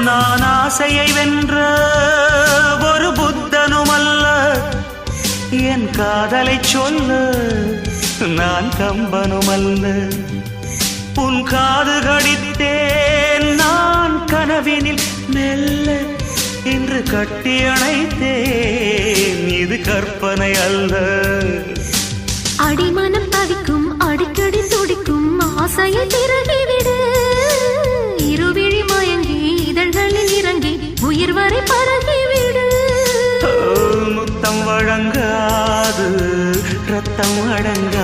நான் ஆசையை வென்ற ஒரு புத்தனுமல்ல, என் காதலை சொல்ல நான் கம்பனுமல்ல. உன் காது கடித்தேன் நான் கனவினில் மெல்ல, இன்று கட்டி அணைத்தேன் இது கற்பனை அல்ல. அடிமனம் தவிக்கும் அடிக்கடி துடிக்கும் ஆசையை திரட்டிவிடு. இருவிழி மயங்கி இதழ்களில் இறங்கி உயிர் வரை பரகிவிடு. முத்தம் வழங்காது ரத்தம் அடங்க